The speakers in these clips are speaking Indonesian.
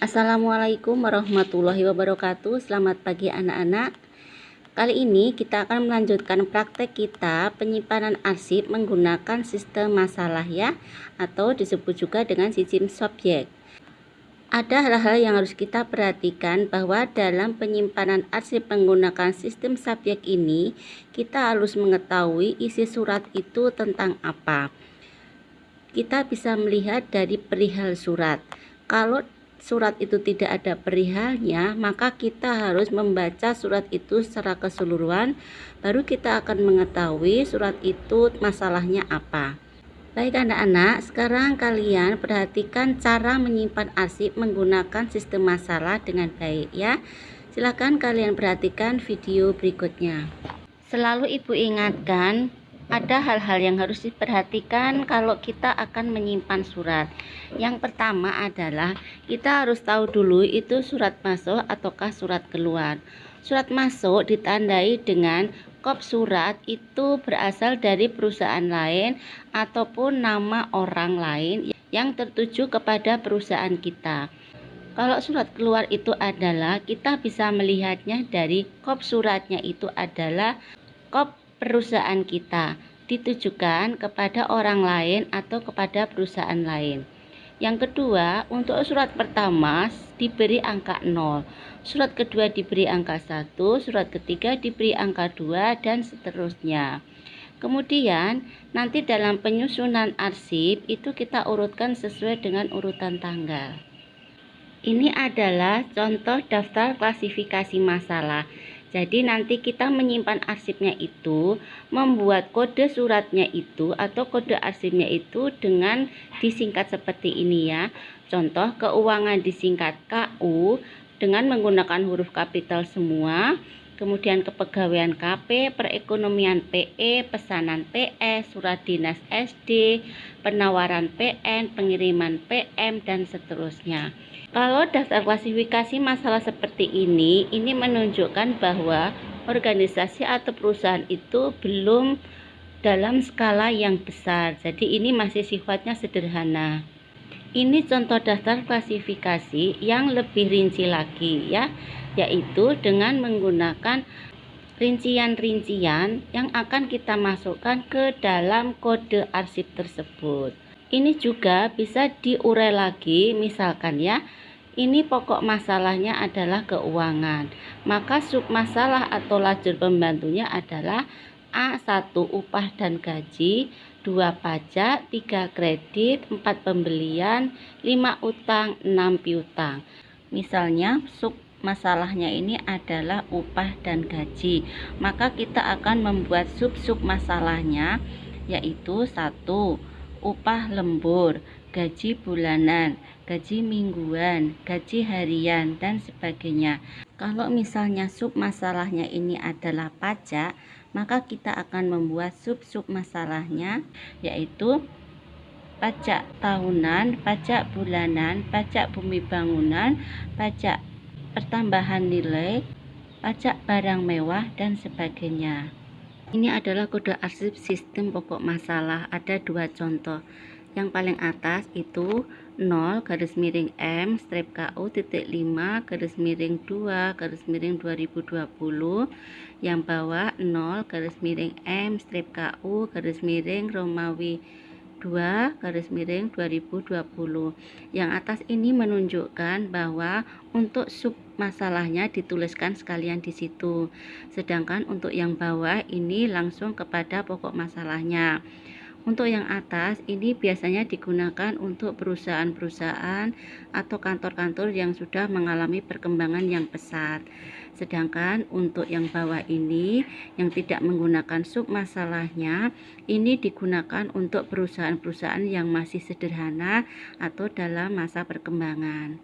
Assalamualaikum warahmatullahi wabarakatuh. Selamat pagi anak-anak. Kali ini kita akan melanjutkan praktek kita penyimpanan arsip menggunakan sistem masalah ya, atau disebut juga dengan sistem subjek. Ada hal-hal yang harus kita perhatikan bahwa dalam penyimpanan arsip menggunakan sistem subjek ini kita harus mengetahui isi surat itu tentang apa. Kita bisa melihat dari perihal surat. Kalau surat itu tidak ada perihalnya, maka kita harus membaca surat itu secara keseluruhan, baru kita akan mengetahui surat itu masalahnya apa. Baik anak-anak, sekarang kalian perhatikan cara menyimpan arsip menggunakan sistem masalah dengan baik ya. Silakan kalian perhatikan video berikutnya. Selalu ibu ingatkan, ada hal-hal yang harus diperhatikan kalau kita akan menyimpan surat. Yang pertama adalah kita harus tahu dulu itu surat masuk ataukah surat keluar. Surat masuk ditandai dengan kop surat itu berasal dari perusahaan lain ataupun nama orang lain yang tertuju kepada perusahaan kita. Kalau surat keluar itu adalah kita bisa melihatnya dari kop suratnya itu adalah kop perusahaan kita, ditujukan kepada orang lain atau kepada perusahaan lain. Yang kedua, untuk surat pertama diberi angka 0, surat kedua diberi angka 1, surat ketiga diberi angka 2, dan seterusnya. Kemudian nanti dalam penyusunan arsip itu kita urutkan sesuai dengan urutan tanggal. Ini adalah contoh daftar klasifikasi masalah. Jadi nanti kita menyimpan arsipnya itu, membuat kode suratnya itu atau kode arsipnya itu dengan disingkat seperti ini ya. Contoh keuangan disingkat KU dengan menggunakan huruf kapital semua. Kemudian kepegawaian KP, perekonomian PE, pesanan PS, surat dinas SD, penawaran PN, pengiriman PM, dan seterusnya. Kalau daftar klasifikasi masalah seperti ini menunjukkan bahwa organisasi atau perusahaan itu belum dalam skala yang besar. Jadi ini masih sifatnya sederhana. Ini contoh daftar klasifikasi yang lebih rinci lagi ya, yaitu dengan menggunakan rincian-rincian yang akan kita masukkan ke dalam kode arsip tersebut. Ini juga bisa diurai lagi, misalkan ya, ini pokok masalahnya adalah keuangan, maka submasalah atau lajur pembantunya adalah A1 upah dan gaji, 2 pajak, 3 kredit, 4 pembelian, 5 utang, 6 piutang. Misalnya submasalahnya ini adalah upah dan gaji, maka kita akan membuat sub masalahnya, yaitu 1 upah lembur, gaji bulanan, gaji mingguan, gaji harian, dan sebagainya. Kalau misalnya sub masalahnya ini adalah pajak, maka kita akan membuat sub masalahnya, yaitu pajak tahunan, pajak bulanan, pajak bumi bangunan, pajak pertambahan nilai, pajak barang mewah, dan sebagainya. Ini adalah kode arsip sistem pokok masalah. Ada 2 contoh. Yang paling atas itu 0 garis miring M strip KU titik 5 garis miring 2 garis miring 2020. Yang bawah 0 garis miring M strip KU garis miring Romawi 2 garis miring 2020. Yang atas ini menunjukkan bahwa untuk sub masalahnya dituliskan sekalian di situ. Sedangkan untuk yang bawah ini langsung kepada pokok masalahnya. Untuk yang atas ini biasanya digunakan untuk perusahaan-perusahaan atau kantor-kantor yang sudah mengalami perkembangan yang pesat. Sedangkan untuk yang bawah ini yang tidak menggunakan sub masalahnya, ini digunakan untuk perusahaan-perusahaan yang masih sederhana atau dalam masa perkembangan.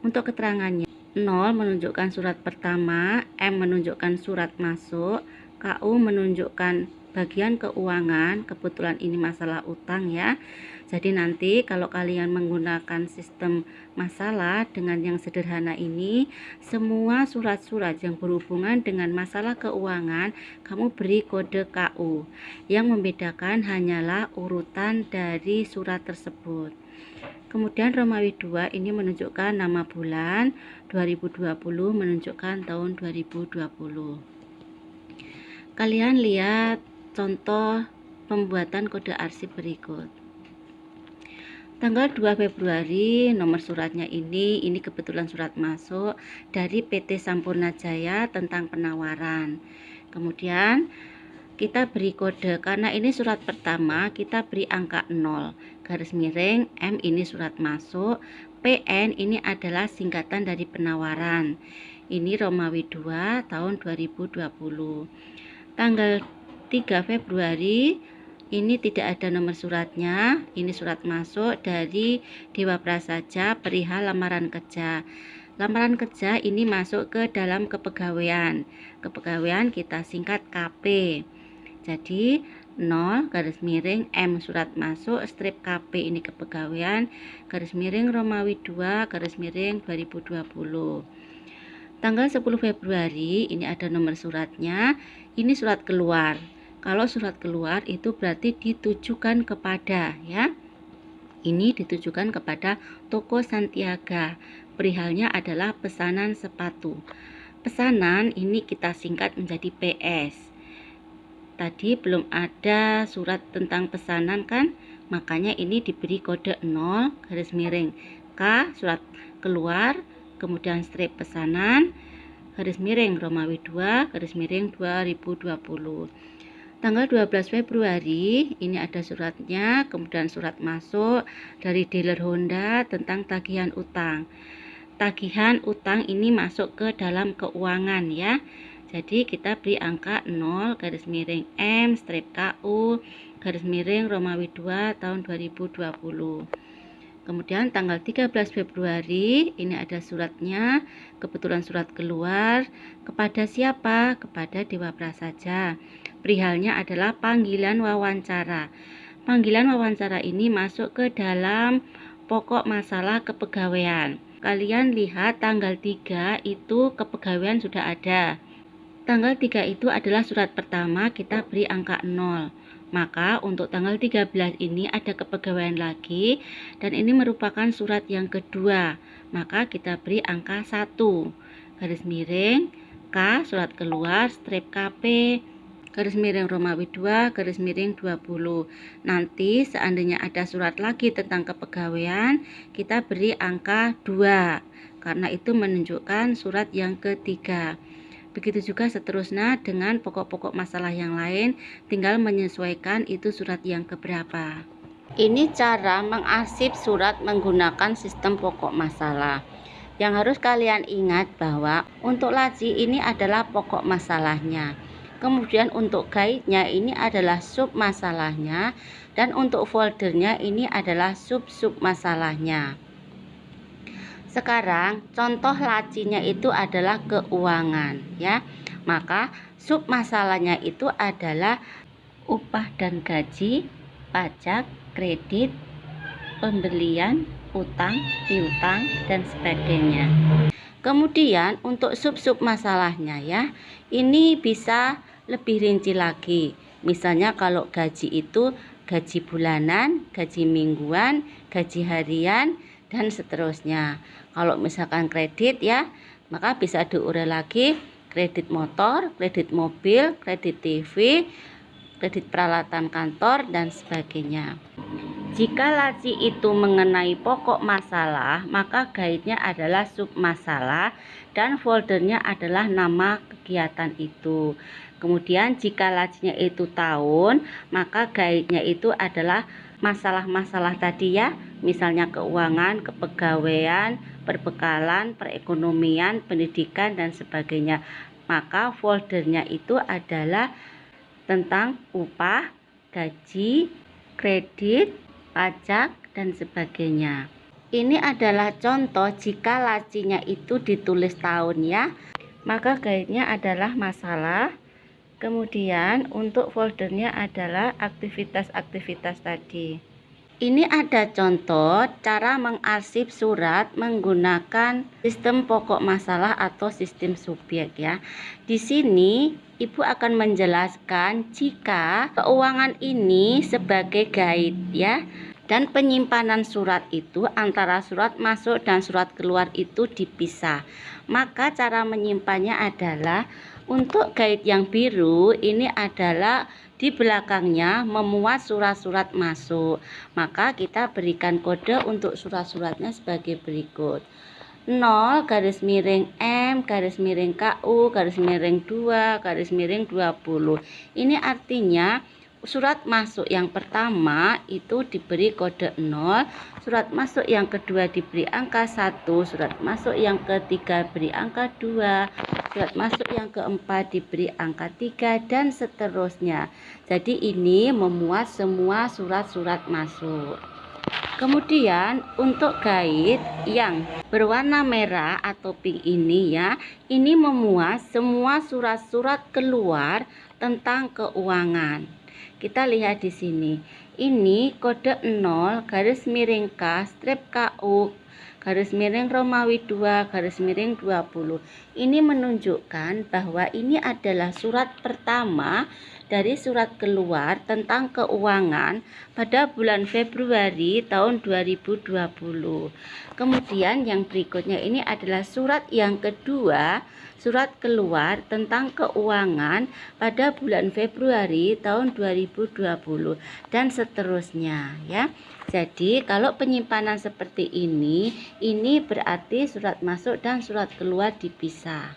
Untuk keterangannya, 0 menunjukkan surat pertama, M menunjukkan surat masuk, KU menunjukkan bagian keuangan, kebetulan ini masalah utang ya. Jadi nanti kalau kalian menggunakan sistem masalah dengan yang sederhana ini, semua surat-surat yang berhubungan dengan masalah keuangan kamu beri kode KU. Yang membedakan hanyalah urutan dari surat tersebut. Kemudian Romawi 2 ini menunjukkan nama bulan, 2020 menunjukkan tahun 2020. Kalian lihat contoh pembuatan kode arsip berikut. Tanggal 2 Februari nomor suratnya ini kebetulan surat masuk dari PT Sampurna Jaya tentang penawaran. Kemudian kita beri kode, karena ini surat pertama kita beri angka 0 garis miring M ini surat masuk, PN ini adalah singkatan dari penawaran. Ini Romawi 2 tahun 2020. Tanggal 3 Februari ini tidak ada nomor suratnya, ini surat masuk dari Dewa Prasaja perihal lamaran kerja. Lamaran kerja ini masuk ke dalam kepegawaian. Kepegawaian kita singkat KP. Jadi 0 garis miring M surat masuk strip KP ini kepegawaian garis miring Romawi 2 garis miring 2020. Tanggal 10 Februari ini ada nomor suratnya, ini surat keluar. Kalau surat keluar itu berarti ditujukan kepada, ya. Ini ditujukan kepada toko Santiaga. Perihalnya adalah pesanan sepatu. Pesanan ini kita singkat menjadi PS. Tadi belum ada surat tentang pesanan kan, makanya ini diberi kode 0 garis miring K surat keluar, kemudian strip pesanan garis miring Romawi 2 garis miring 2020. Tanggal 12 Februari ini ada suratnya, kemudian surat masuk dari dealer Honda tentang tagihan utang. Tagihan utang ini masuk ke dalam keuangan, ya. Jadi kita beri angka 0 garis miring M strip KU garis miring Romawi 2 tahun 2020. Kemudian tanggal 13 Februari ini ada suratnya, kebetulan surat keluar kepada siapa? Kepada Dewa Prasaja. Perihalnya adalah panggilan wawancara. Panggilan wawancara ini masuk ke dalam pokok masalah kepegawaian. Kalian lihat tanggal 3 itu kepegawaian sudah ada. Tanggal 3 itu adalah surat pertama, kita beri angka 0. Maka untuk tanggal 13 ini ada kepegawaian lagi, dan ini merupakan surat yang kedua. Maka kita beri angka 1. Garis miring K surat keluar strip KP garis miring Romawi 2 garis miring 20. Nanti seandainya ada surat lagi tentang kepegawaian, kita beri angka 2 karena itu menunjukkan surat yang ketiga. Begitu juga seterusnya dengan pokok-pokok masalah yang lain, tinggal menyesuaikan itu surat yang keberapa. Ini cara mengarsip surat menggunakan sistem pokok masalah. Yang harus kalian ingat bahwa untuk laji ini adalah pokok masalahnya. Kemudian untuk guide-nya ini adalah sub masalahnya, dan untuk foldernya ini adalah sub-sub masalahnya. Sekarang contoh lacinya itu adalah keuangan, ya. Maka sub masalahnya itu adalah upah dan gaji, pajak, kredit, pembelian, utang, piutang dan sebagainya. Kemudian untuk sub-sub masalahnya, ya, ini bisa lebih rinci lagi. Misalnya kalau gaji itu gaji bulanan, gaji mingguan, gaji harian dan seterusnya. Kalau misalkan kredit, ya, maka bisa diurai lagi kredit motor, kredit mobil, kredit TV, kredit peralatan kantor dan sebagainya. Jika laci itu mengenai pokok masalah, maka guide-nya adalah sub masalah dan foldernya adalah nama kegiatan itu. Kemudian jika lacinya itu tahun, maka guide-nya itu adalah masalah-masalah tadi, ya, misalnya keuangan, kepegawaian, perbekalan, perekonomian, pendidikan dan sebagainya. Maka foldernya itu adalah tentang upah, gaji, kredit, pajak dan sebagainya. Ini adalah contoh jika lacinya itu ditulis tahun, ya. Maka guide-nya adalah masalah. Kemudian untuk foldernya adalah aktivitas-aktivitas tadi. Ini ada contoh cara mengarsip surat menggunakan sistem pokok masalah atau sistem subjek, ya. Di sini Ibu akan menjelaskan jika keuangan ini sebagai guide, ya. Dan penyimpanan surat itu antara surat masuk dan surat keluar itu dipisah. Maka cara menyimpannya adalah untuk guide yang biru ini adalah di belakangnya memuat surat-surat masuk. Maka kita berikan kode untuk surat-suratnya sebagai berikut. 0 garis miring M garis miring KU garis miring 2 garis miring 20. Ini artinya surat masuk yang pertama itu diberi kode 0, surat masuk yang kedua diberi angka 1, surat masuk yang ketiga beri angka 2, surat masuk yang keempat diberi angka 3, dan seterusnya. Jadi ini memuat semua surat-surat masuk. Kemudian untuk guide yang berwarna merah atau pink ini ya, ini memuat semua surat-surat keluar tentang keuangan. Kita lihat di sini. Ini kode 0 garis miring K strip KU garis miring Romawi 2 garis miring 20. Ini menunjukkan bahwa ini adalah surat pertama dari surat keluar tentang keuangan pada bulan Februari tahun 2020. Kemudian yang berikutnya ini adalah surat yang kedua, surat keluar tentang keuangan pada bulan Februari tahun 2020 dan seterusnya ya. Jadi kalau penyimpanan seperti ini berarti surat masuk dan surat keluar dipisah.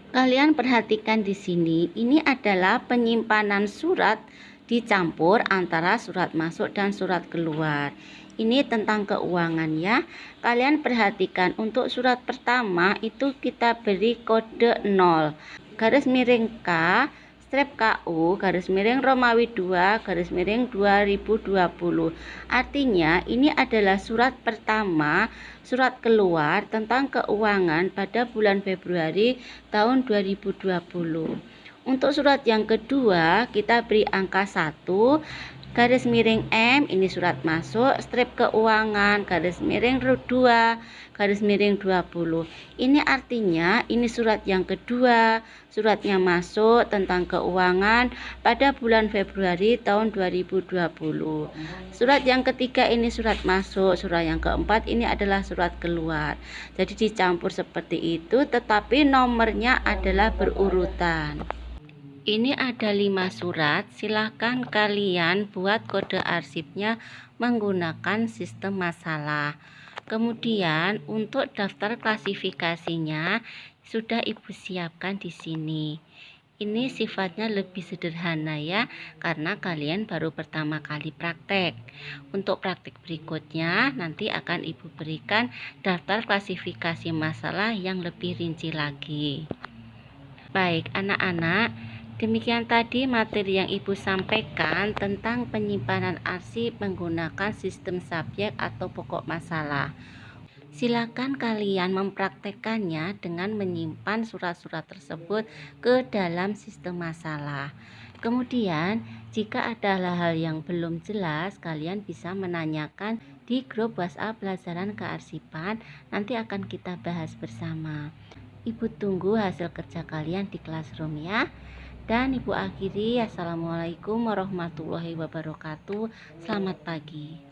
Kalian perhatikan di sini, ini adalah penyimpanan surat dicampur antara surat masuk dan surat keluar. Ini tentang keuangan ya. Kalian perhatikan untuk surat pertama itu kita beri kode 0 garis miring K strip KU garis miring Romawi 2 garis miring 2020. Artinya ini adalah surat pertama, surat keluar tentang keuangan pada bulan Februari tahun 2020. Untuk surat yang kedua kita beri angka 1 garis miring M, ini surat masuk, strip keuangan garis miring 2 garis miring 20. Ini artinya ini surat yang kedua, suratnya masuk tentang keuangan pada bulan Februari tahun 2020. Surat yang ketiga ini surat masuk, surat yang keempat ini adalah surat keluar. Jadi dicampur seperti itu, tetapi nomornya adalah berurutan. Ini ada 5 surat, silahkan kalian buat kode arsipnya menggunakan sistem masalah. Kemudian untuk daftar klasifikasinya sudah Ibu siapkan di sini. Ini sifatnya lebih sederhana ya, karena kalian baru pertama kali praktek. Untuk praktek berikutnya nanti akan Ibu berikan daftar klasifikasi masalah yang lebih rinci lagi. Baik anak-anak, demikian tadi materi yang Ibu sampaikan tentang penyimpanan arsip menggunakan sistem subjek atau pokok masalah. Silakan kalian mempraktekkannya dengan menyimpan surat-surat tersebut ke dalam sistem masalah. Kemudian, jika ada hal-hal yang belum jelas, kalian bisa menanyakan di grup WhatsApp pelajaran kearsipan. Nanti akan kita bahas bersama. Ibu tunggu hasil kerja kalian di classroom ya. Dan Ibu akhiri, assalamualaikum warahmatullahi wabarakatuh. Selamat pagi.